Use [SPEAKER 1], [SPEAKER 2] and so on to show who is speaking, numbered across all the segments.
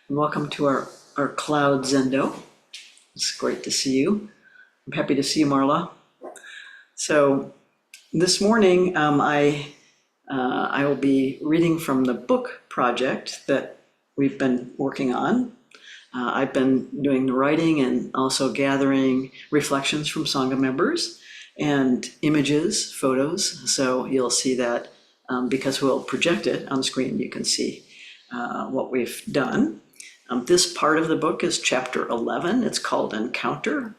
[SPEAKER 1] Welcome to our Cloud Zendo. It's great to see you. I'm happy to see you, Marla. So this morning, I will be reading from the book project that we've been working on. I've been doing the writing and also gathering reflections from Sangha members and images, photos. So you'll see that because we'll project it on screen, you can see what we've done. This part of the book is chapter 11. It's called Encounter,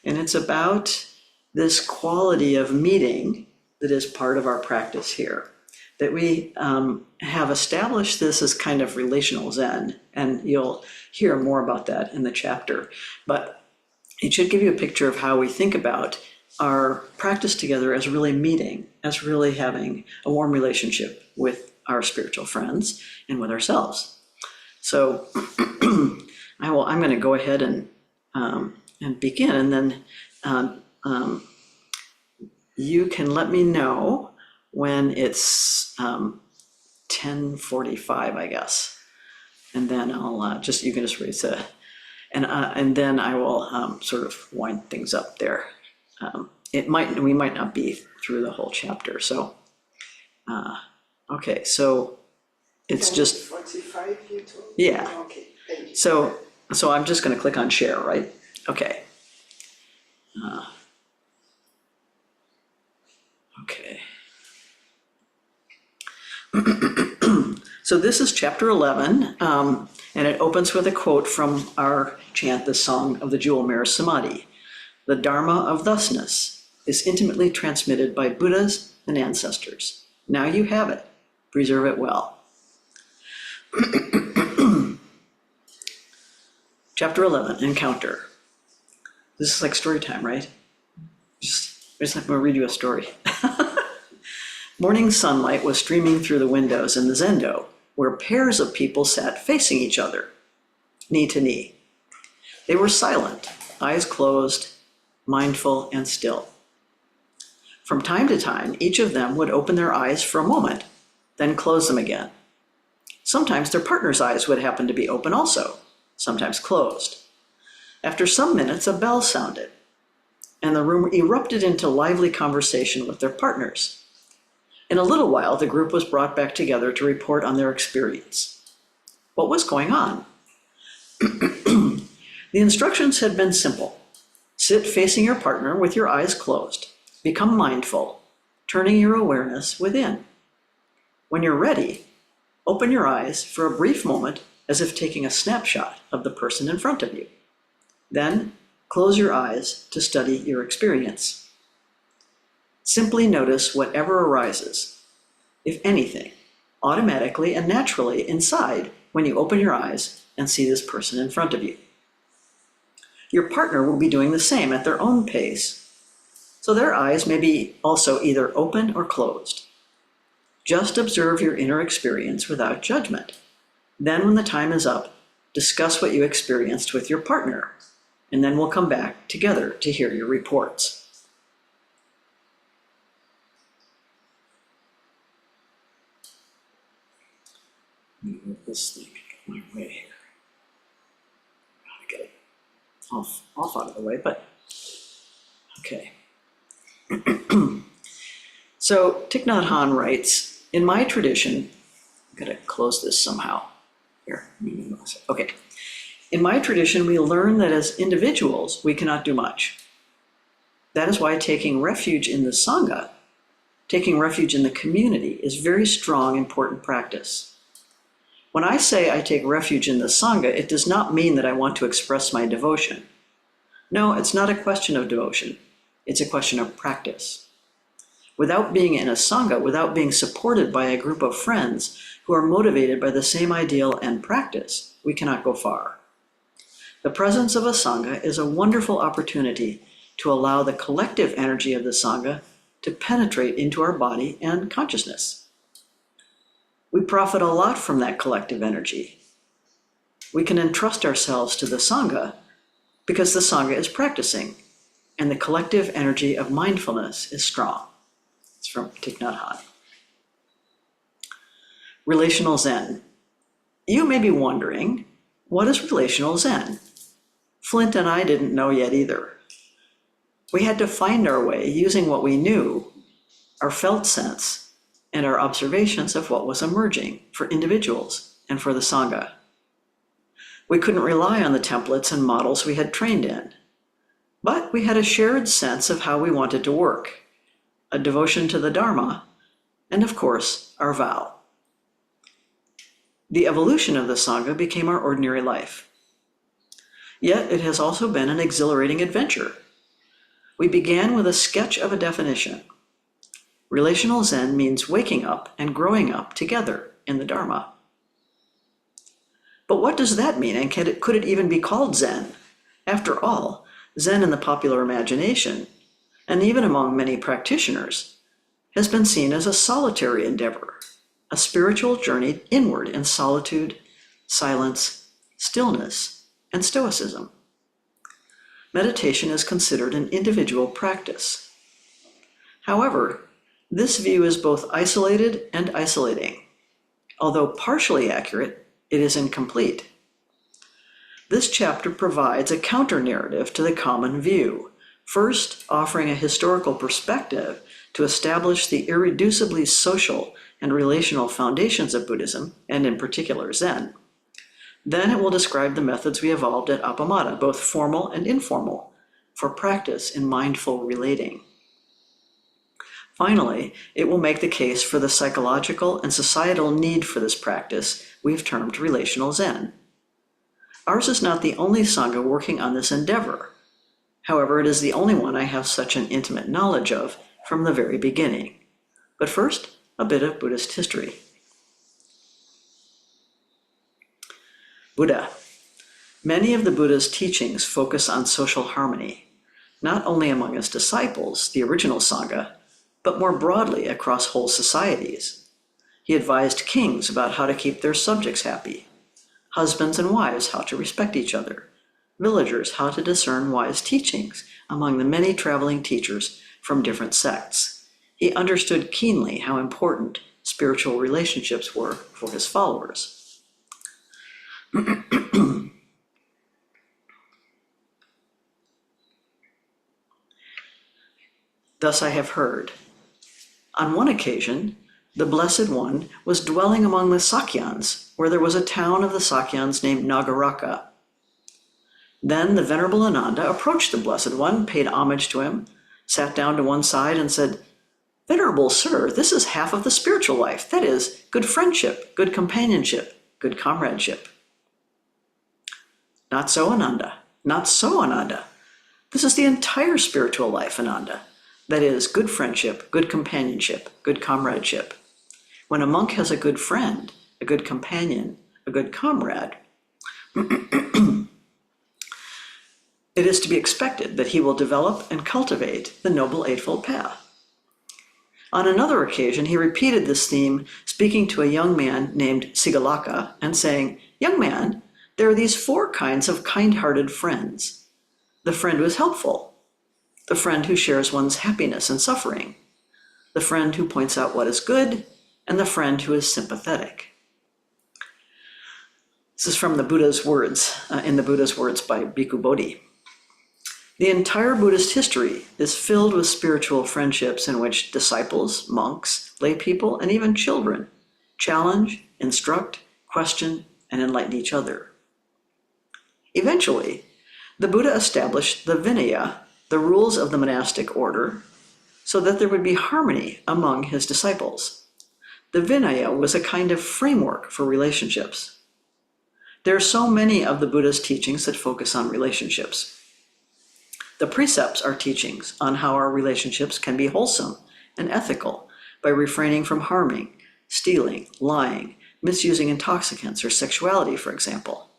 [SPEAKER 1] and it's about this quality of meeting that is part of our practice here, that we have established this as kind of relational Zen, and you'll hear more about that in the chapter. But it should give you a picture of how we think about our practice together as really meeting, as really having a warm relationship with our spiritual friends and with ourselves. So I'm going to go ahead and begin, and then you can let me know when it's 10:45, I guess, and then I'll you can just raise a, and then I will sort of wind things up there. We might not be through the whole chapter, so okay, so. It's just
[SPEAKER 2] 45 you told?
[SPEAKER 1] Yeah.
[SPEAKER 2] Okay, thank you.
[SPEAKER 1] So I'm just going to click on share, right? Okay. Okay. So this is chapter 11, and it opens with a quote from our chant, the Song of the Jewel Mirror Samadhi. The Dharma of thusness is intimately transmitted by Buddhas and ancestors. Now you have it. Preserve it well. Chapter 11, Encounter. This is like story time, right? I'm going to read you a story. Morning sunlight was streaming through the windows in the zendo, where pairs of people sat facing each other, knee to knee. They were silent, eyes closed, mindful and still. From time to time, each of them would open their eyes for a moment, then close them again. Sometimes their partner's eyes would happen to be open also, sometimes closed. After some minutes, a bell sounded, and the room erupted into lively conversation with their partners. In a little while, the group was brought back together to report on their experience. What was going on? The instructions had been simple. Sit facing your partner with your eyes closed. Become mindful, turning your awareness within. When you're ready, open your eyes for a brief moment as if taking a snapshot of the person in front of you. Then close your eyes to study your experience. Simply notice whatever arises, if anything, automatically and naturally inside when you open your eyes and see this person in front of you. Your partner will be doing the same at their own pace, so their eyes may be also either open or closed. Just observe your inner experience without judgment. Then when the time is up, discuss what you experienced with your partner, and then we'll come back together to hear your reports. Let me move this thing my way here. Gotta get it off out of the way, but okay. So Thich Nhat Hanh writes, in my tradition, I'm gonna close this somehow. Here, okay. In my tradition, we learn that as individuals, we cannot do much. That is why taking refuge in the Sangha, taking refuge in the community, is very strong, important practice. When I say I take refuge in the Sangha, it does not mean that I want to express my devotion. No, it's not a question of devotion. It's a question of practice. Without being in a Sangha, without being supported by a group of friends who are motivated by the same ideal and practice, we cannot go far. The presence of a Sangha is a wonderful opportunity to allow the collective energy of the Sangha to penetrate into our body and consciousness. We profit a lot from that collective energy. We can entrust ourselves to the Sangha because the Sangha is practicing and the collective energy of mindfulness is strong. It's from Thich Nhat Hanh. Relational Zen. You may be wondering, What is relational Zen? Flint and I didn't know yet either. We had to find our way using what we knew, our felt sense, and our observations of what was emerging for individuals and for the Sangha. We couldn't rely on the templates and models we had trained in, but we had a shared sense of how we wanted to work, a devotion to the Dharma, and of course, our vow. The evolution of the Sangha became our ordinary life. Yet it has also been an exhilarating adventure. We began with a sketch of a definition. Relational Zen means waking up and growing up together in the Dharma. But what does that mean, and could it even be called Zen? After all, Zen in the popular imagination, and even among many practitioners, has been seen as a solitary endeavor, a spiritual journey inward in solitude, silence, stillness, and stoicism. Meditation is considered an individual practice. However, this view is both isolated and isolating. Although partially accurate, it is incomplete. This chapter provides a counter-narrative to the common view, first offering a historical perspective to establish the irreducibly social and relational foundations of Buddhism, and in particular Zen. Then it will describe the methods we evolved at Appamada, both formal and informal, for practice in mindful relating. Finally, it will make the case for the psychological and societal need for this practice we've termed relational Zen. Ours is not the only Sangha working on this endeavor. However, it is the only one I have such an intimate knowledge of from the very beginning. But first, a bit of Buddhist history. Buddha. Many of the Buddha's teachings focus on social harmony, not only among his disciples, the original Sangha, but more broadly across whole societies. He advised kings about how to keep their subjects happy, husbands and wives how to respect each other, villagers how to discern wise teachings among the many traveling teachers from different sects. He understood keenly how important spiritual relationships were for his followers. Thus I have heard. On one occasion, the Blessed One was dwelling among the Sakyans, where there was a town of the Sakyans named Nagaraka. Then the Venerable Ananda approached the Blessed One, paid homage to him, sat down to one side and said, "Venerable Sir, this is half of the spiritual life, that is, good friendship, good companionship, good comradeship." "Not so, Ananda. Not so, Ananda. This is the entire spiritual life, Ananda. That is, good friendship, good companionship, good comradeship. When a monk has a good friend, a good companion, a good comrade, it is to be expected that he will develop and cultivate the Noble Eightfold Path." On another occasion, he repeated this theme, speaking to a young man named Sigalaka and saying, "Young man, there are these 4 kinds of kind-hearted friends. The friend who is helpful, the friend who shares one's happiness and suffering, the friend who points out what is good, and the friend who is sympathetic." This is from the Buddha's words, in the Buddha's words by Bhikkhu Bodhi. The entire Buddhist history is filled with spiritual friendships in which disciples, monks, lay people, and even children challenge, instruct, question, and enlighten each other. Eventually, the Buddha established the Vinaya, the rules of the monastic order, so that there would be harmony among his disciples. The Vinaya was a kind of framework for relationships. There are so many of the Buddha's teachings that focus on relationships. The precepts are teachings on how our relationships can be wholesome and ethical by refraining from harming, stealing, lying, misusing intoxicants or sexuality, for example.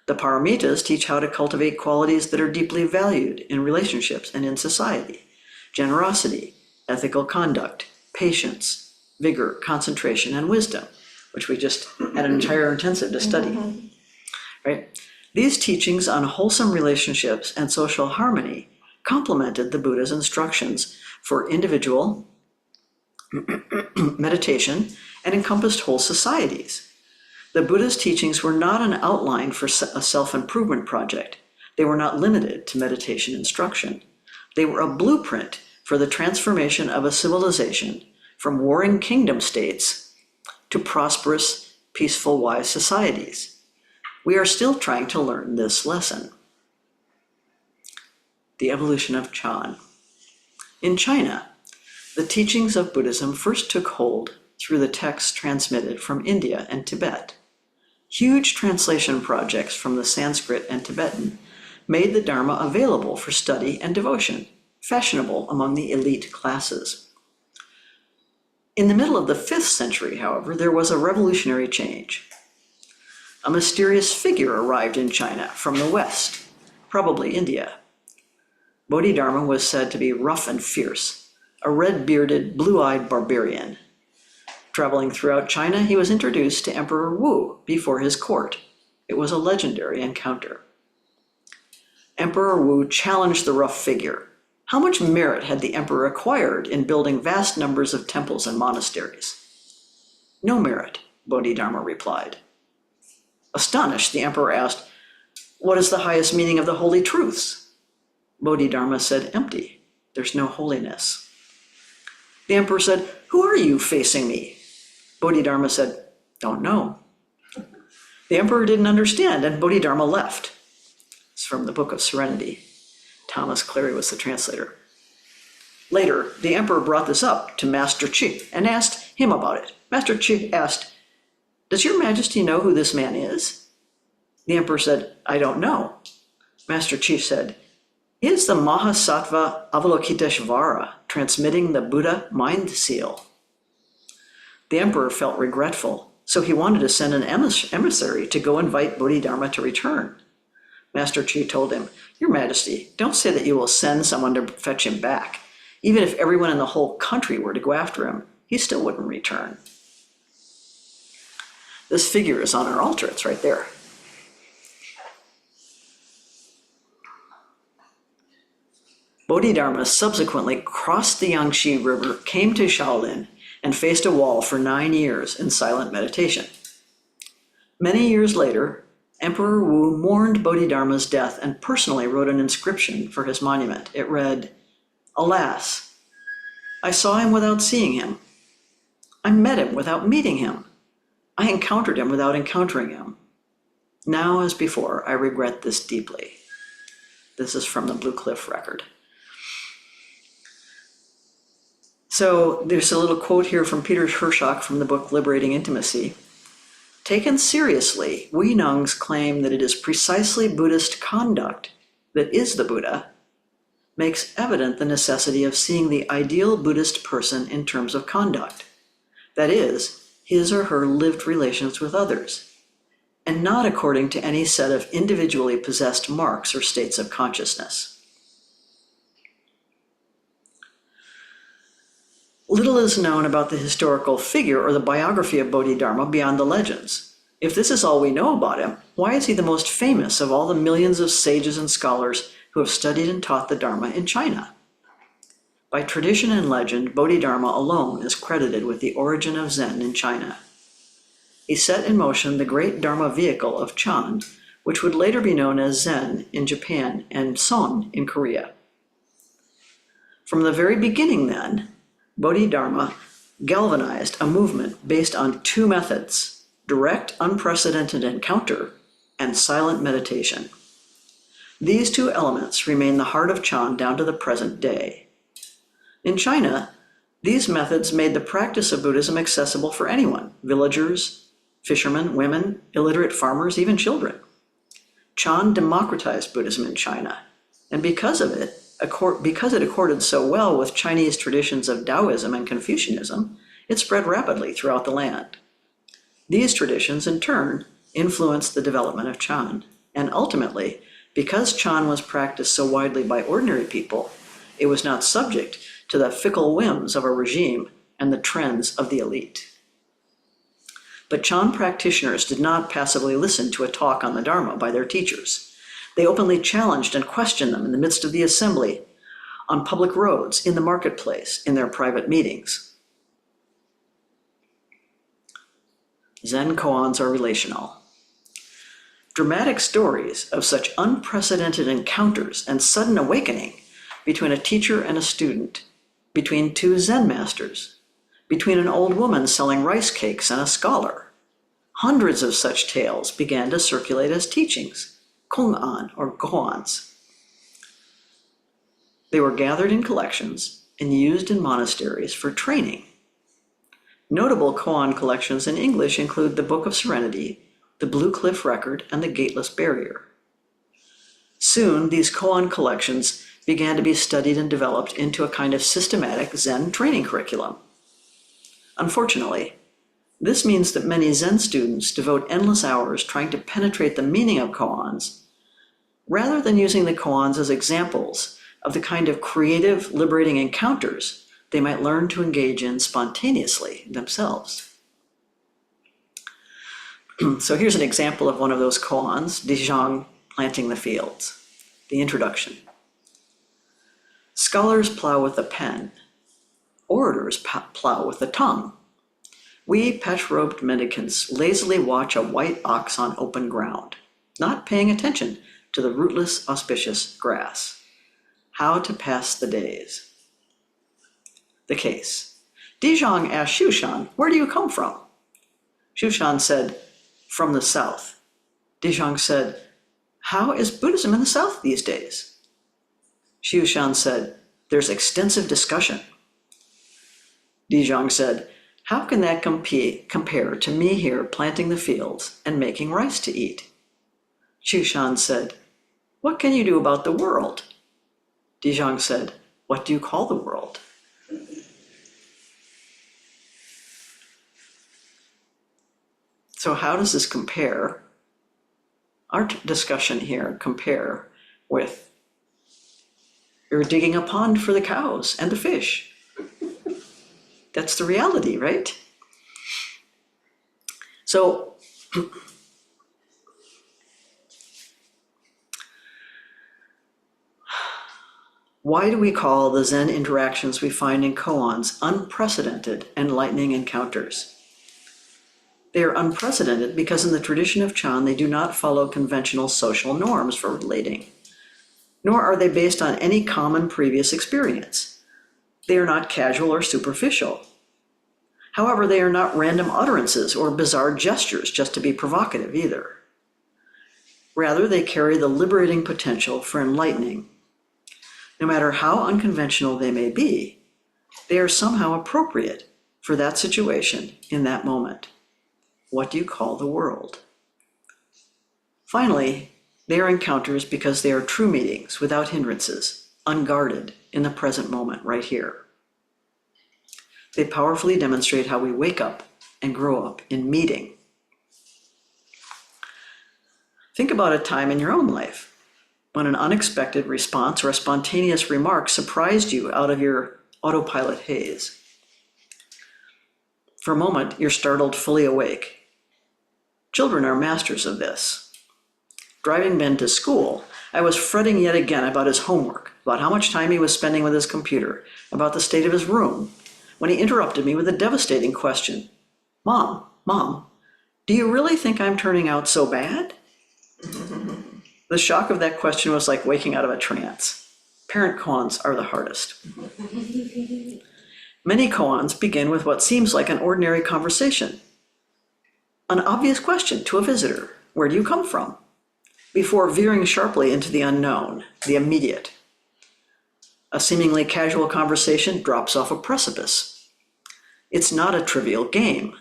[SPEAKER 1] The paramitas teach how to cultivate qualities that are deeply valued in relationships and in society: generosity, ethical conduct, patience, vigor, concentration, and wisdom, which we just had an entire intensive to study. Right? These teachings on wholesome relationships and social harmony complemented the Buddha's instructions for individual meditation and encompassed whole societies. The Buddha's teachings were not an outline for a self-improvement project. They were not limited to meditation instruction. They were a blueprint for the transformation of a civilization from warring kingdom states to prosperous, peaceful, wise societies. We are still trying to learn this lesson. The evolution of Chan. In China, the teachings of Buddhism first took hold through the texts transmitted from India and Tibet. Huge translation projects from the Sanskrit and Tibetan made the Dharma available for study and devotion, fashionable among the elite classes. In the middle of the 5th century, however, there was a revolutionary change. A mysterious figure arrived in China from the west, probably India. Bodhidharma was said to be rough and fierce, a red-bearded, blue-eyed barbarian. Traveling throughout China, he was introduced to Emperor Wu before his court. It was a legendary encounter. Emperor Wu challenged the rough figure. How much merit had the emperor acquired in building vast numbers of temples and monasteries? No merit, Bodhidharma replied. Astonished, the emperor asked, "What is the highest meaning of the holy truths?" Bodhidharma said, "Empty. There's no holiness." The emperor said, "Who are you facing me?" Bodhidharma said, "Don't know." The emperor didn't understand, and Bodhidharma left. It's from the Book of Serenity. Thomas Clary was the translator. Later, the emperor brought this up to Master Chi and asked him about it. Master Chi asked, "Does your majesty know who this man is?" The emperor said, "I don't know." Master Chi said, "He is the Mahasattva Avalokiteshvara, transmitting the Buddha mind seal." The emperor felt regretful, so he wanted to send an emissary to go invite Bodhidharma to return. Master Chi told him, "Your Majesty, don't say that you will send someone to fetch him back. Even if everyone in the whole country were to go after him, he still wouldn't return." This figure is on our altar, it's right there. Bodhidharma subsequently crossed the Yangtze River, came to Shaolin, and faced a wall for 9 years in silent meditation. Many years later, Emperor Wu mourned Bodhidharma's death and personally wrote an inscription for his monument. It read, "Alas, I saw him without seeing him. I met him without meeting him. I encountered him without encountering him. Now, as before, I regret this deeply." This is from the Blue Cliff record. So there's a little quote here from Peter Hershok from the book Liberating Intimacy. Taken seriously, we Nungs claim that it is precisely Buddhist conduct that is the Buddha, makes evident the necessity of seeing the ideal Buddhist person in terms of conduct. That is, his or her lived relations with others, and not according to any set of individually possessed marks or states of consciousness. Little is known about the historical figure or the biography of Bodhidharma beyond the legends. If this is all we know about him, why is he the most famous of all the millions of sages and scholars who have studied and taught the Dharma in China? By tradition and legend, Bodhidharma alone is credited with the origin of Zen in China. He set in motion the great Dharma vehicle of Chan, which would later be known as Zen in Japan and Son in Korea. From the very beginning, then, Bodhidharma galvanized a movement based on 2 methods: direct, unprecedented encounter and silent meditation. These 2 elements remain the heart of Chan down to the present day. In China, these methods made the practice of Buddhism accessible for anyone: villagers, fishermen, women, illiterate farmers, even children. Chan democratized Buddhism in China, and because it accorded so well with Chinese traditions of Taoism and Confucianism, it spread rapidly throughout the land. These traditions, in turn, influenced the development of Chan, and ultimately, because Chan was practiced so widely by ordinary people, it was not subject to the fickle whims of a regime and the trends of the elite. But Chan practitioners did not passively listen to a talk on the Dharma by their teachers. They openly challenged and questioned them in the midst of the assembly, on public roads, in the marketplace, in their private meetings. Zen koans are relational. Dramatic stories of such unprecedented encounters and sudden awakening between a teacher and a student, between two Zen masters, between an old woman selling rice cakes and a scholar. Hundreds of such tales began to circulate as teachings, kong'an or koans. They were gathered in collections and used in monasteries for training. Notable koan collections in English include the Book of Serenity, the Blue Cliff Record, and the Gateless Barrier. Soon, these koan collections began to be studied and developed into a kind of systematic Zen training curriculum. Unfortunately, this means that many Zen students devote endless hours trying to penetrate the meaning of koans, rather than using the koans as examples of the kind of creative, liberating encounters they might learn to engage in spontaneously themselves. So here's an example of one of those koans, Dijong planting the fields. The introduction. Scholars plow with the pen. Orators plow with the tongue. We patch-robed mendicants lazily watch a white ox on open ground, not paying attention to the rootless, auspicious grass. How to pass the days. The case. Dijong asked Shushan, "Where do you come from?" Shushan said, "From the south." Dijong said, "How is Buddhism in the south these days?" Shushan said, "There's extensive discussion." Dijong said, "How can that compare to me here planting the fields and making rice to eat?" Shushan said, "What can you do about the world?" Dijong said, "What do you call the world?" So how does this compare, our discussion here, compare with you're digging a pond for the cows and the fish? That's the reality, right? So why do we call the Zen interactions we find in koans unprecedented, enlightening encounters? They are unprecedented because in the tradition of Chan, they do not follow conventional social norms for relating, nor are they based on any common previous experience. They are not casual or superficial. However, they are not random utterances or bizarre gestures just to be provocative either. Rather, they carry the liberating potential for enlightening. No matter how unconventional they may be, they are somehow appropriate for that situation in that moment. What do you call the world? Finally, they are encounters because they are true meetings without hindrances, unguarded in the present moment right here. They powerfully demonstrate how we wake up and grow up in meeting. Think about a time in your own life when an unexpected response or a spontaneous remark surprised you out of your autopilot haze. For a moment, you're startled fully awake. Children are masters of this. Driving Ben to school, I was fretting yet again about his homework, about how much time he was spending with his computer, about the state of his room, when he interrupted me with a devastating question. Mom, do you really think I'm turning out so bad?" The shock of that question was like waking out of a trance. Parent koans are the hardest. Many koans begin with what seems like an ordinary conversation. An obvious question to a visitor, "Where do you come from?" before veering sharply into the unknown, the immediate. A seemingly casual conversation drops off a precipice. It's not a trivial game.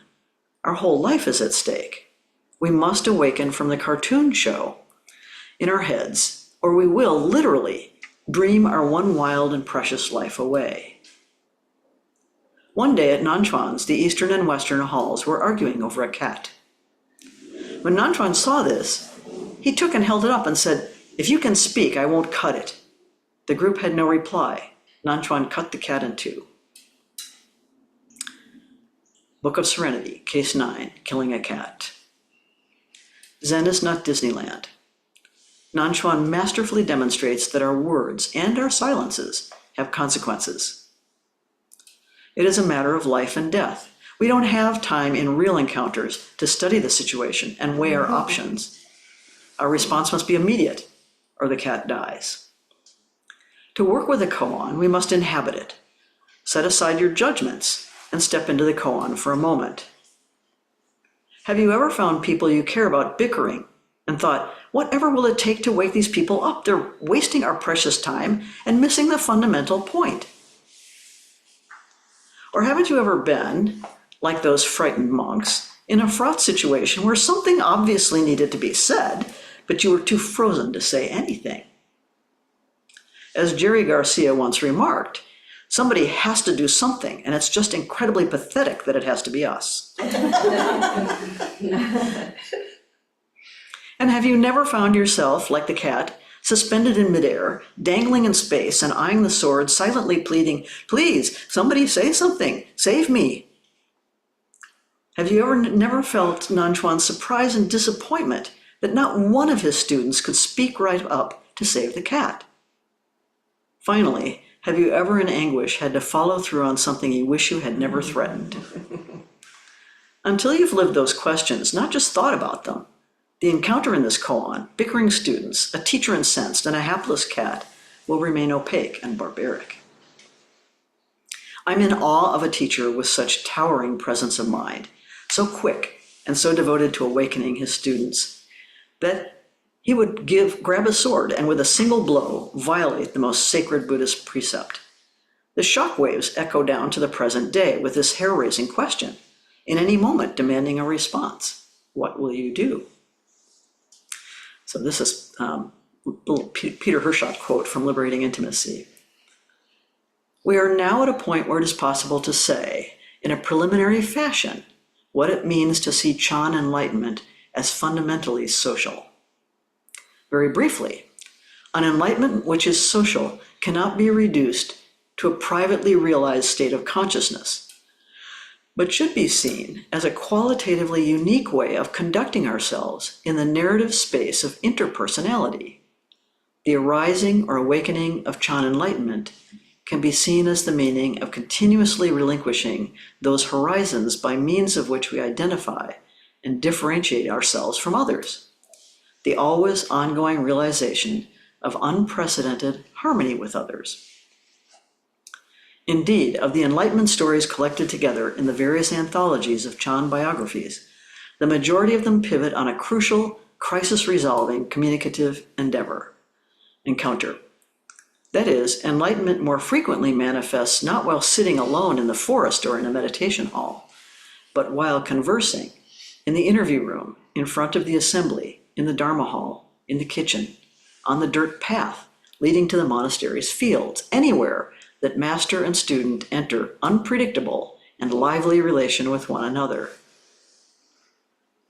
[SPEAKER 1] Our whole life is at stake. We must awaken from the cartoon show in our heads, or we will literally dream our one wild and precious life away. One day at Nanchuan's, the eastern and western halls were arguing over a cat. When Nanchuan saw this, he took and held it up and said, "If you can speak, I won't cut it." The group had no reply. Nanchuan cut the cat in two. Book of Serenity, Case 9, Killing a Cat. Zen is not Disneyland. Nanchuan masterfully demonstrates that our words and our silences have consequences. It is a matter of life and death, We don't have time in real encounters to study the situation and weigh our options. Our response must be immediate, or the cat dies. To work with a koan, we must inhabit it. Set aside your judgments and step into the koan for a moment. Have you ever found people you care about bickering and thought, whatever will it take to wake these people up? They're wasting our precious time and missing the fundamental point. Or haven't you ever been, like those frightened monks, in a fraught situation where something obviously needed to be said, but you were too frozen to say anything? As Jerry Garcia once remarked, somebody has to do something, and it's just incredibly pathetic that it has to be us. And have you never found yourself, like the cat, suspended in midair, dangling in space and eyeing the sword, silently pleading, please, somebody say something, save me? Have you ever never felt Nanchuan's surprise and disappointment that not one of his students could speak right up to save the cat? Finally, have you ever in anguish had to follow through on something you wish you had never threatened? Until you've lived those questions, not just thought about them, the encounter in this koan, bickering students, a teacher incensed, and a hapless cat will remain opaque and barbaric. I'm in awe of a teacher with such towering presence of mind, so quick and so devoted to awakening his students, that he would grab a sword and with a single blow violate the most sacred Buddhist precept. The shockwaves echo down to the present day with this hair-raising question, in any moment demanding a response. What will you do? So this is a little Peter Hirschot quote from Liberating Intimacy. We are now at a point where it is possible to say, in a preliminary fashion, what it means to see Chan enlightenment as fundamentally social. Very briefly, an enlightenment which is social cannot be reduced to a privately realized state of consciousness, but should be seen as a qualitatively unique way of conducting ourselves in the narrative space of interpersonality. The arising or awakening of Chan enlightenment can be seen as the meaning of continuously relinquishing those horizons by means of which we identify and differentiate ourselves from others. The always ongoing realization of unprecedented harmony with others. Indeed, of the enlightenment stories collected together in the various anthologies of Chan biographies, the majority of them pivot on a crucial, crisis-resolving, communicative encounter. That is, enlightenment more frequently manifests not while sitting alone in the forest or in a meditation hall, but while conversing in the interview room, in front of the assembly, in the Dharma hall, in the kitchen, on the dirt path leading to the monastery's fields, anywhere that master and student enter unpredictable and lively relation with one another.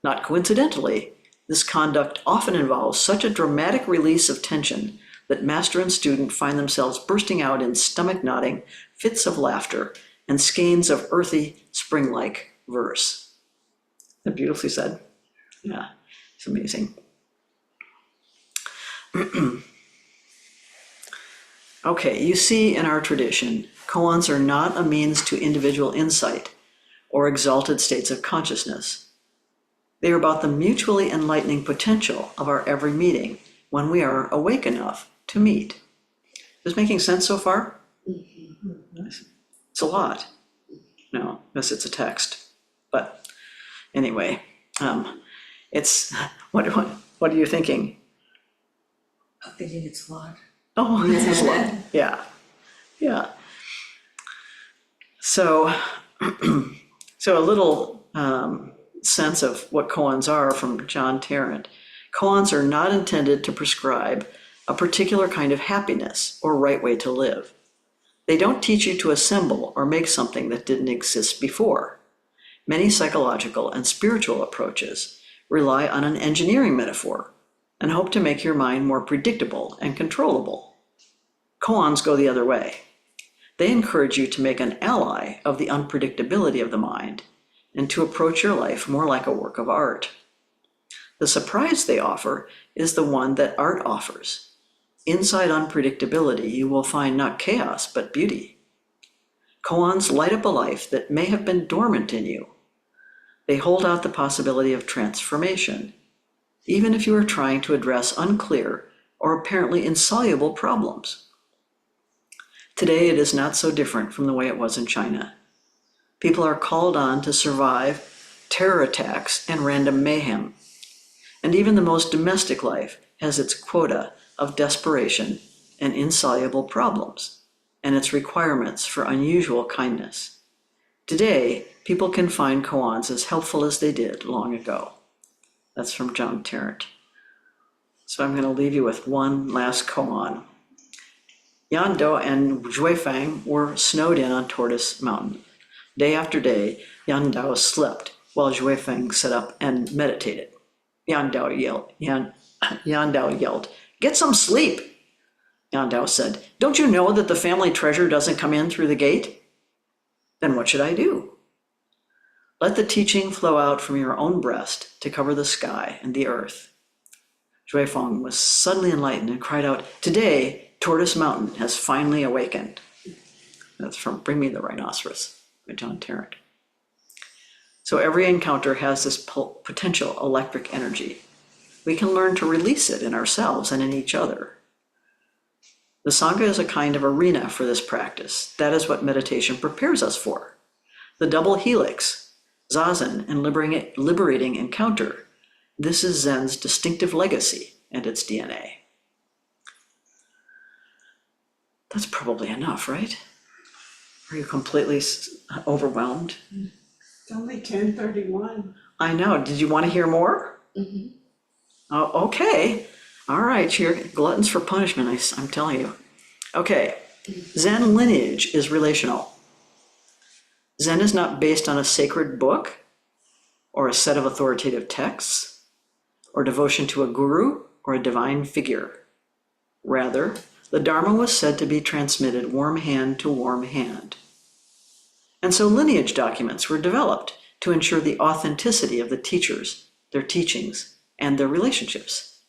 [SPEAKER 1] Not coincidentally, this conduct often involves such a dramatic release of tension that master and student find themselves bursting out in stomach-knotting fits of laughter and skeins of earthy, spring-like verse. Isn't that beautifully said? Yeah, it's amazing. Okay, you see in our tradition, koans are not a means to individual insight or exalted states of consciousness. They are about the mutually enlightening potential of our every meeting when we are awake enough to meet. Is this making sense so far? Mm-hmm. It's a lot. No, yes, it's a text. But anyway, it's, what are you thinking?
[SPEAKER 3] I'm thinking it's a lot.
[SPEAKER 1] Oh, it's a lot. Yeah. So, so a little sense of what koans are from John Tarrant. Koans are not intended to prescribe a particular kind of happiness or right way to live. They don't teach you to assemble or make something that didn't exist before. Many psychological and spiritual approaches rely on an engineering metaphor and hope to make your mind more predictable and controllable. Koans go the other way. They encourage you to make an ally of the unpredictability of the mind and to approach your life more like a work of art. The surprise they offer is the one that art offers. Inside unpredictability, you will find not chaos, but beauty. Koans light up a life that may have been dormant in you. They hold out the possibility of transformation, even if you are trying to address unclear or apparently insoluble problems. Today, it is not so different from the way it was in China. People are called on to survive terror attacks and random mayhem. And even the most domestic life has its quota of desperation and insoluble problems, and its requirements for unusual kindness. Today, people can find koans as helpful as they did long ago. That's from John Tarrant. So I'm going to leave you with one last koan. Yan Do and Juefeng were snowed in on Tortoise Mountain. Day after day, Yan Dao slept while Juefeng sat up and meditated. Yan Dao yelled, "Get some sleep!" Yan Dao said, "Don't you know that the family treasure doesn't come in through the gate?" "Then what should I do?" "Let the teaching flow out from your own breast to cover the sky and the earth." Juefeng was suddenly enlightened and cried out, "Today, Tortoise Mountain has finally awakened." That's from Bring Me the Rhinoceros by John Tarrant. So every encounter has this potential electric energy. We can learn to release it in ourselves and in each other. The Sangha is a kind of arena for this practice. That is what meditation prepares us for. The double helix, zazen, and liberating encounter. This is Zen's distinctive legacy and its DNA. That's probably enough, right? Are you completely overwhelmed?
[SPEAKER 2] It's only 10:31.
[SPEAKER 1] I know. Did you want to hear more?
[SPEAKER 3] Mm-hmm.
[SPEAKER 1] Oh, okay. All right. You're gluttons for punishment, I'm telling you. Okay. Zen lineage is relational. Zen is not based on a sacred book or a set of authoritative texts or devotion to a guru or a divine figure. Rather, the Dharma was said to be transmitted warm hand to warm hand. And so lineage documents were developed to ensure the authenticity of the teachers, their teachings, and their relationships.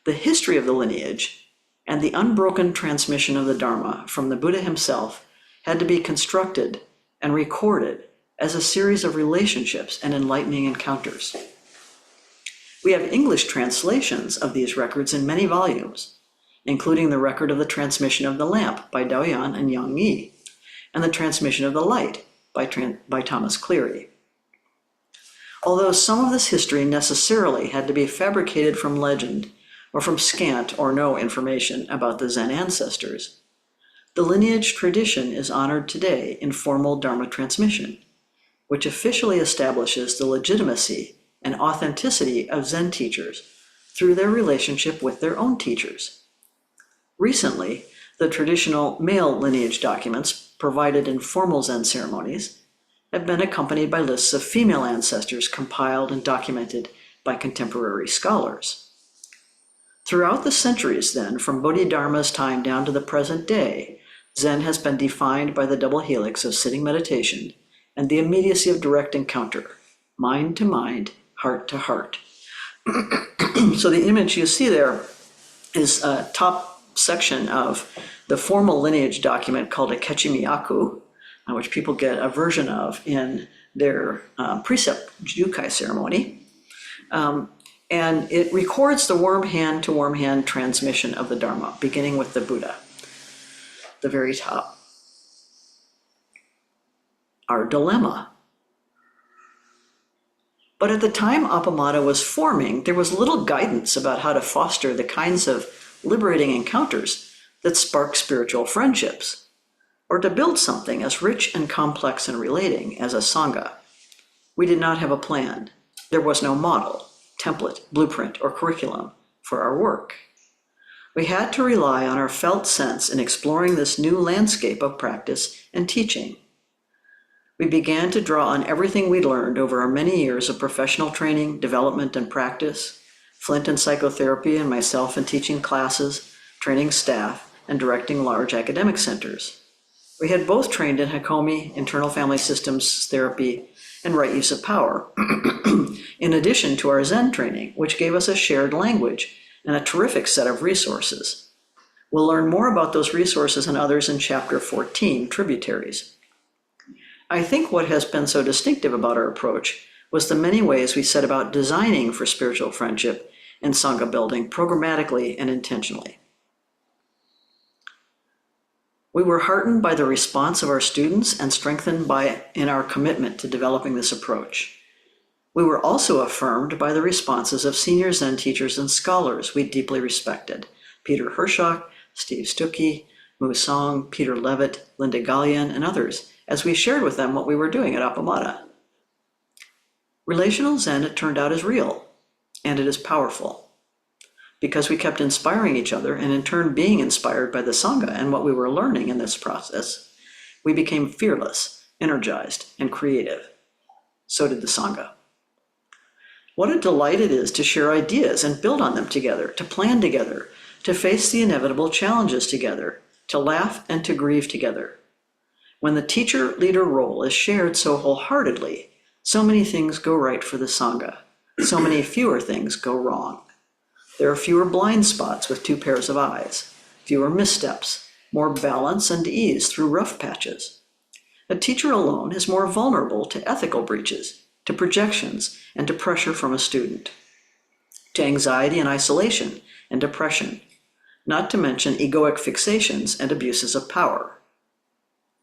[SPEAKER 1] The history of the lineage and the unbroken transmission of the Dharma from the Buddha himself had to be constructed and recorded as a series of relationships and enlightening encounters. We have English translations of these records in many volumes, including the record of the transmission of the lamp by Daoyan and Yang Yi, and the transmission of the light by Thomas Cleary. Although some of this history necessarily had to be fabricated from legend or from scant or no information about the Zen ancestors, the lineage tradition is honored today in formal Dharma transmission, which officially establishes the legitimacy and authenticity of Zen teachers through their relationship with their own teachers. Recently, the traditional male lineage documents provided in formal Zen ceremonies have been accompanied by lists of female ancestors compiled and documented by contemporary scholars. Throughout the centuries, then, from Bodhidharma's time down to the present day, Zen has been defined by the double helix of sitting meditation and the immediacy of direct encounter, mind to mind, heart to heart. So the image you see there is a top section of the formal lineage document called a Kechimiyaku, which people get a version of in their precept jukai ceremony. And it records the warm hand to warm hand transmission of the Dharma, beginning with the Buddha, the very top. Our dilemma. But at the time Appamada was forming, there was little guidance about how to foster the kinds of liberating encounters that spark spiritual friendships, or to build something as rich and complex and relating as a Sangha. We did not have a plan. There was no model, template, blueprint, or curriculum for our work. We had to rely on our felt sense in exploring this new landscape of practice and teaching. We began to draw on everything we'd learned over our many years of professional training, development, and practice, Flint in psychotherapy and myself in teaching classes, training staff, and directing large academic centers. We had both trained in Hakomi, internal family systems therapy, and right use of power, in addition to our Zen training, which gave us a shared language and a terrific set of resources. We'll learn more about those resources and others in Chapter 14, Tributaries. I think what has been so distinctive about our approach was the many ways we set about designing for spiritual friendship and Sangha building programmatically and intentionally. We were heartened by the response of our students and strengthened in our commitment to developing this approach. We were also affirmed by the responses of senior Zen teachers and scholars we deeply respected: Peter Hershock, Steve Stuckey, Mu Song, Peter Levitt, Linda Gallian, and others, as we shared with them what we were doing at Appamada. Relational Zen, it turned out, is real, and it is powerful. Because we kept inspiring each other and in turn being inspired by the Sangha and what we were learning in this process, we became fearless, energized, and creative. So did the Sangha. What a delight it is to share ideas and build on them together, to plan together, to face the inevitable challenges together, to laugh and to grieve together. When the teacher-leader role is shared so wholeheartedly, so many things go right for the Sangha. So many fewer things go wrong. There are fewer blind spots with two pairs of eyes, fewer missteps, more balance and ease through rough patches. A teacher alone is more vulnerable to ethical breaches, to projections, and to pressure from a student, to anxiety and isolation and depression, not to mention egoic fixations and abuses of power.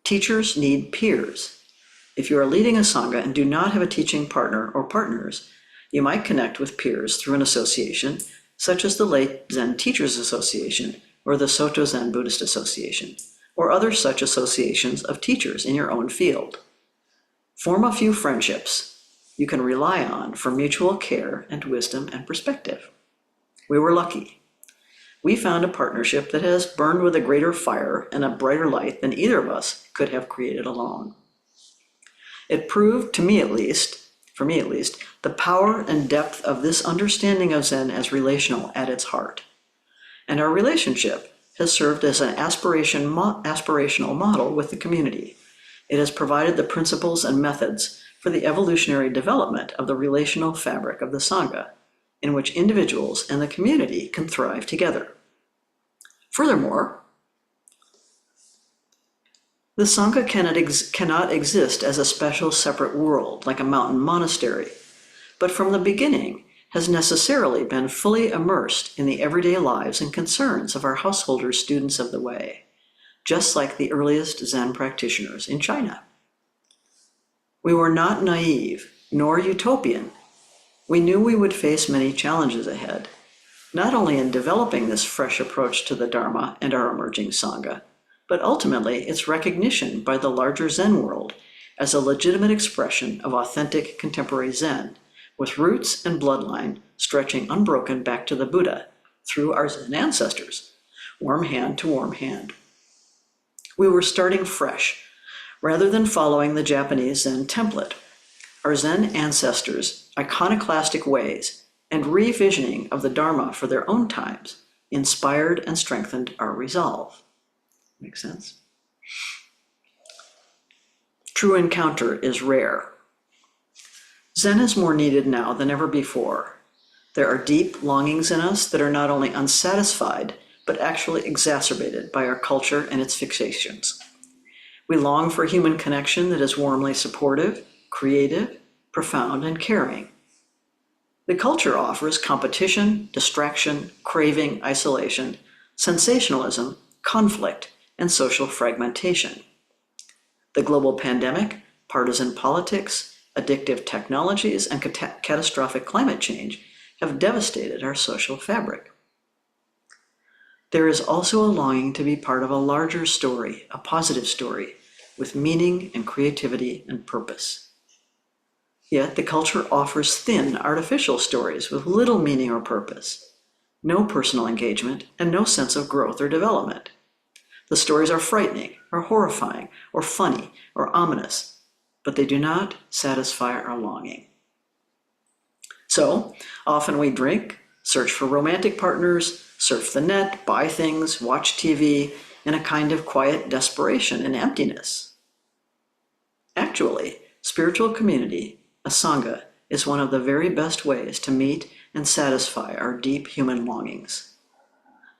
[SPEAKER 1] Teachers need peers. If you are leading a Sangha and do not have a teaching partner or partners, you might connect with peers through an association, such as the Late Zen Teachers Association or the Soto Zen Buddhist Association, or other such associations of teachers in your own field. Form a few friendships you can rely on for mutual care and wisdom and perspective. We were lucky. We found a partnership that has burned with a greater fire and a brighter light than either of us could have created alone. It proved, for me at least, the power and depth of this understanding of Zen as relational at its heart. And our relationship has served as an aspirational model with the community. It has provided the principles and methods for the evolutionary development of the relational fabric of the Sangha, in which individuals and the community can thrive together. Furthermore, the Sangha cannot exist as a special separate world like a mountain monastery, but from the beginning has necessarily been fully immersed in the everyday lives and concerns of our householders, students of the way, just like the earliest Zen practitioners in China. We were not naive, nor utopian. We knew we would face many challenges ahead, not only in developing this fresh approach to the Dharma and our emerging Sangha, but ultimately its recognition by the larger Zen world as a legitimate expression of authentic contemporary Zen, with roots and bloodline stretching unbroken back to the Buddha through our Zen ancestors, warm hand to warm hand. We were starting fresh, rather than following the Japanese Zen template, our Zen ancestors' iconoclastic ways and revisioning of the Dharma for their own times inspired and strengthened our resolve. Make sense? True encounter is rare. Zen is more needed now than ever before. There are deep longings in us that are not only unsatisfied, but actually exacerbated by our culture and its fixations. We long for human connection that is warmly supportive, creative, profound, and caring. The culture offers competition, distraction, craving, isolation, sensationalism, conflict, and social fragmentation. The global pandemic, partisan politics, addictive technologies, and catastrophic climate change have devastated our social fabric. There is also a longing to be part of a larger story, a positive story, with meaning and creativity and purpose. Yet the culture offers thin, artificial stories with little meaning or purpose, no personal engagement, and no sense of growth or development. The stories are frightening, or horrifying, or funny, or ominous, but they do not satisfy our longing. So, often we drink, search for romantic partners, surf the net, buy things, watch TV, in a kind of quiet desperation and emptiness. Actually, spiritual community, a Sangha, is one of the very best ways to meet and satisfy our deep human longings.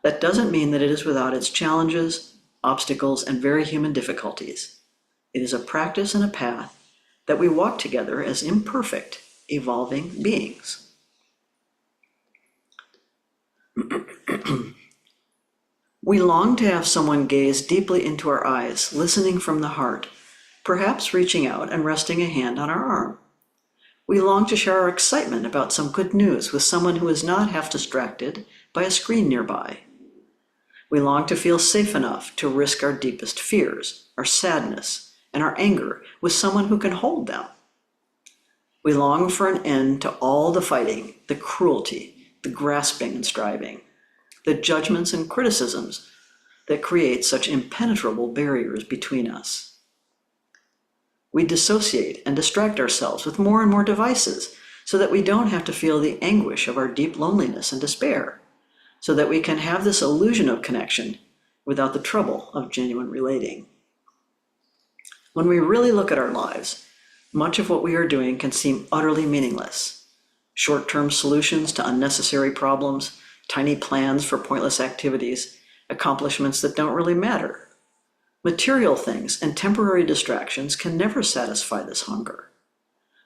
[SPEAKER 1] That doesn't mean that it is without its challenges, obstacles, and very human difficulties. It is a practice and a path that we walk together as imperfect, evolving beings. We long to have someone gaze deeply into our eyes, listening from the heart, perhaps reaching out and resting a hand on our arm. We long to share our excitement about some good news with someone who is not half distracted by a screen nearby. We long to feel safe enough to risk our deepest fears, our sadness, and our anger with someone who can hold them. We long for an end to all the fighting, the cruelty, the grasping and striving, the judgments and criticisms that create such impenetrable barriers between us. We dissociate and distract ourselves with more and more devices so that we don't have to feel the anguish of our deep loneliness and despair, so that we can have this illusion of connection without the trouble of genuine relating. When we really look at our lives, much of what we are doing can seem utterly meaningless. Short-term solutions to unnecessary problems, tiny plans for pointless activities, accomplishments that don't really matter. Material things and temporary distractions can never satisfy this hunger.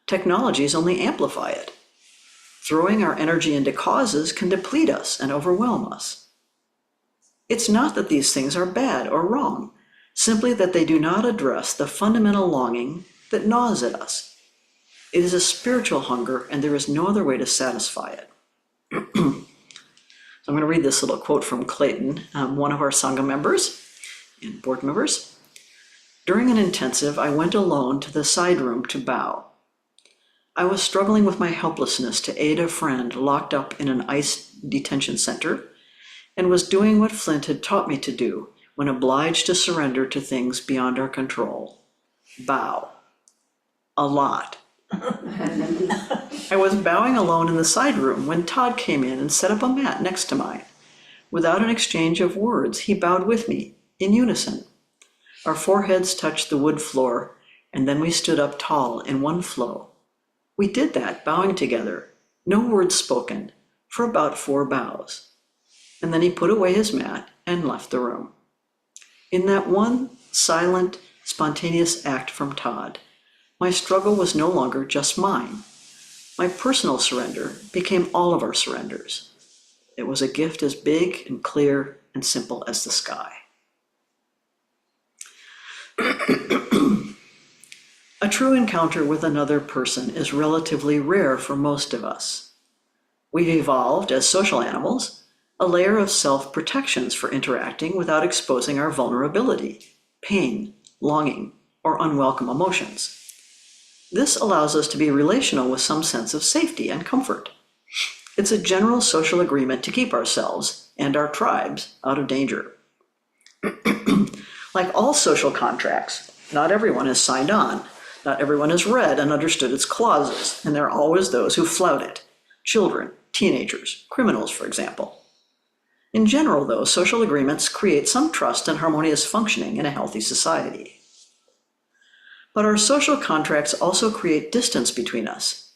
[SPEAKER 1] Technologies only amplify it. Throwing our energy into causes can deplete us and overwhelm us. It's not that these things are bad or wrong, simply that they do not address the fundamental longing that gnaws at us. It is a spiritual hunger, and there is no other way to satisfy it. So I'm going to read this little quote from Clayton, one of our Sangha members and board members. During an intensive, I went alone to the side room to bow. I was struggling with my helplessness to aid a friend locked up in an ICE detention center, and was doing what Flint had taught me to do when obliged to surrender to things beyond our control. Bow. A lot. I was bowing alone in the side room when Todd came in and set up a mat next to mine. Without an exchange of words, he bowed with me, in unison. Our foreheads touched the wood floor, and then we stood up tall in one flow. We did that, bowing together, no words spoken, for about 4 bows. And then he put away his mat and left the room. In that one silent, spontaneous act from Todd, my struggle was no longer just mine. My personal surrender became all of our surrenders. It was a gift as big and clear and simple as the sky. A true encounter with another person is relatively rare for most of us. We've evolved, as social animals, a layer of self-protections for interacting without exposing our vulnerability, pain, longing, or unwelcome emotions. This allows us to be relational with some sense of safety and comfort. It's a general social agreement to keep ourselves and our tribes out of danger. Like all social contracts, not everyone has signed on. Not everyone has read and understood its clauses, and there are always those who flout it. Children, teenagers, criminals, for example. In general, though, social agreements create some trust and harmonious functioning in a healthy society. But our social contracts also create distance between us,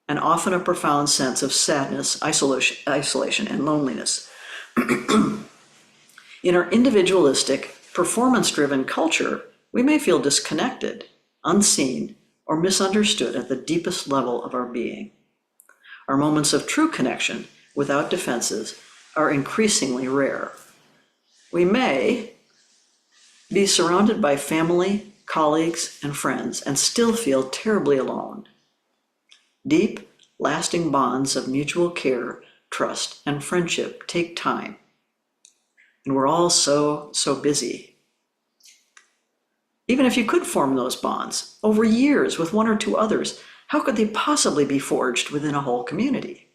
[SPEAKER 1] and often a profound sense of sadness, isolation, and loneliness. In our individualistic, performance-driven culture, we may feel disconnected, unseen, or misunderstood at the deepest level of our being. Our moments of true connection, without defenses, are increasingly rare. We may be surrounded by family, colleagues, and friends, and still feel terribly alone. Deep, lasting bonds of mutual care, trust, and friendship take time. And we're all so busy. Even if you could form those bonds over years with 1 or 2 others, how could they possibly be forged within a whole community?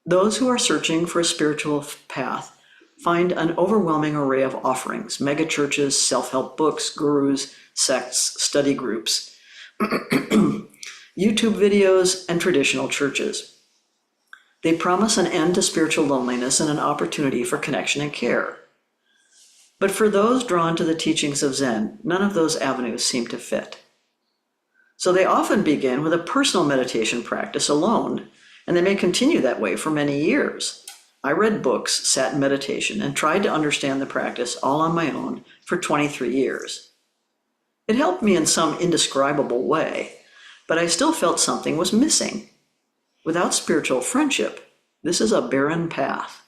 [SPEAKER 1] Those who are searching for a spiritual path find an overwhelming array of offerings: megachurches, self-help books, gurus, sects, study groups, YouTube videos, and traditional churches. They promise an end to spiritual loneliness and an opportunity for connection and care. But for those drawn to the teachings of Zen, none of those avenues seem to fit. So they often begin with a personal meditation practice alone, and they may continue that way for many years. I read books, sat in meditation, and tried to understand the practice all on my own for 23 years. It helped me in some indescribable way, but I still felt something was missing. Without spiritual friendship, this is a barren path.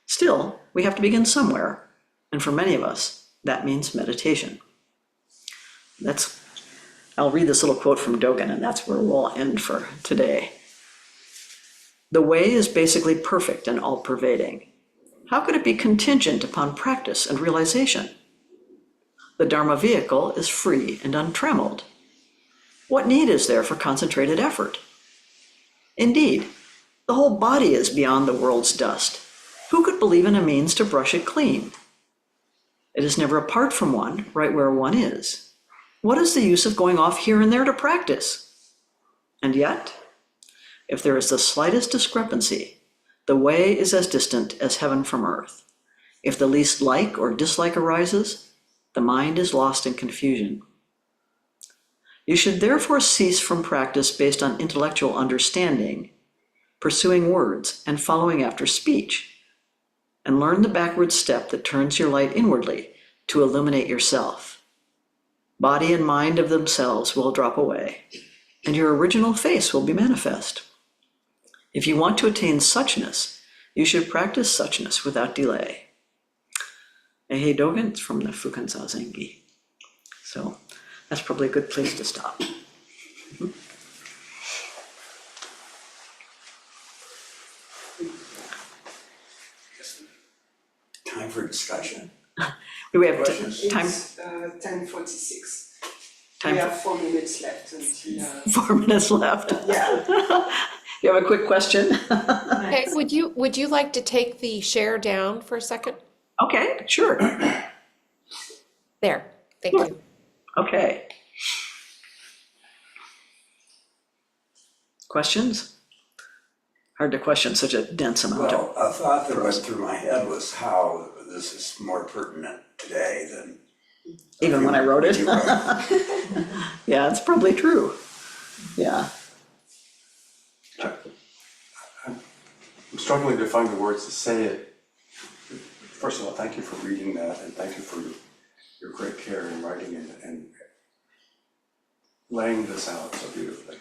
[SPEAKER 1] Still, we have to begin somewhere, and for many of us, that means meditation. I'll read this little quote from Dogen, and that's where we'll end for today. The way is basically perfect and all-pervading. How could it be contingent upon practice and realization? The Dharma vehicle is free and untrammeled. What need is there for concentrated effort? Indeed, the whole body is beyond the world's dust. Who could believe in a means to brush it clean? It is never apart from one, right where one is. What is the use of going off here and there to practice? And yet, if there is the slightest discrepancy, the way is as distant as heaven from earth. If the least like or dislike arises, the mind is lost in confusion. You should therefore cease from practice based on intellectual understanding, pursuing words and following after speech, and learn the backward step that turns your light inwardly to illuminate yourself. Body and mind of themselves will drop away, and your original face will be manifest. If you want to attain suchness, you should practice suchness without delay. Eihei Dogen, it's from the Fukansao Zengi. So that's probably a good place to stop.
[SPEAKER 4] Time for discussion.
[SPEAKER 1] Do we have
[SPEAKER 4] Questions?
[SPEAKER 1] time?
[SPEAKER 2] It's 10:46.
[SPEAKER 1] Time
[SPEAKER 2] We
[SPEAKER 1] for
[SPEAKER 2] have 4 minutes left until,
[SPEAKER 1] 4 minutes left.
[SPEAKER 2] yeah.
[SPEAKER 1] You have a quick question?
[SPEAKER 5] Okay, would you like to take the share down for a second?
[SPEAKER 1] Okay, sure.
[SPEAKER 5] There, thank you.
[SPEAKER 1] Okay. Questions? Hard to question such a dense amount of.
[SPEAKER 4] Well, a thought that went through my head was how this is more pertinent today than.
[SPEAKER 1] Even when I wrote it.
[SPEAKER 4] You wrote.
[SPEAKER 1] Yeah, it's probably true. Yeah.
[SPEAKER 6] I'm struggling to find the words to say it. First of all, thank you for reading that, and thank you for your great care in writing and laying this out so beautifully.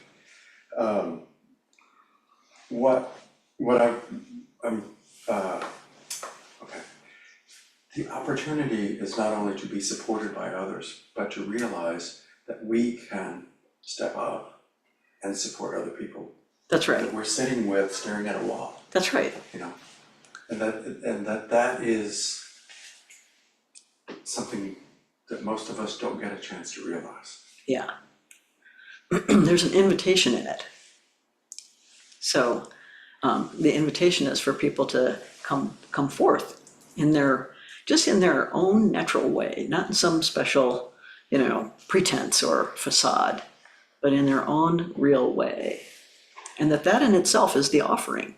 [SPEAKER 6] Okay. The opportunity is not only to be supported by others, but to realize that we can step up and support other people
[SPEAKER 1] That's right.
[SPEAKER 6] that we're sitting with, staring at a wall.
[SPEAKER 1] That's right.
[SPEAKER 6] You know, and that is something that most of us don't get a chance to realize.
[SPEAKER 1] Yeah. There's an invitation in it. So the invitation is for people to come forth in their own natural way, not in some special, pretense or facade, but in their own real way. And that in itself is the offering,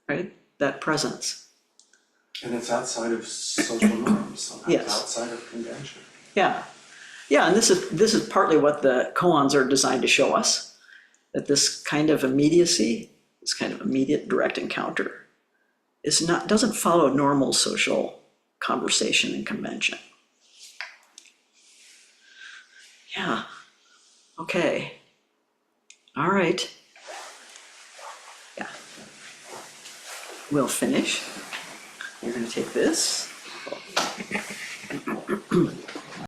[SPEAKER 1] right? That presence.
[SPEAKER 6] And it's outside of social norms, sometimes
[SPEAKER 1] Yes.
[SPEAKER 6] outside of convention.
[SPEAKER 1] Yeah. Yeah, and this is partly what the koans are designed to show us, that this kind of immediacy, this kind of immediate direct encounter doesn't follow normal social conversation and convention. Yeah. Okay. All right. Yeah. We'll finish. You're gonna take this.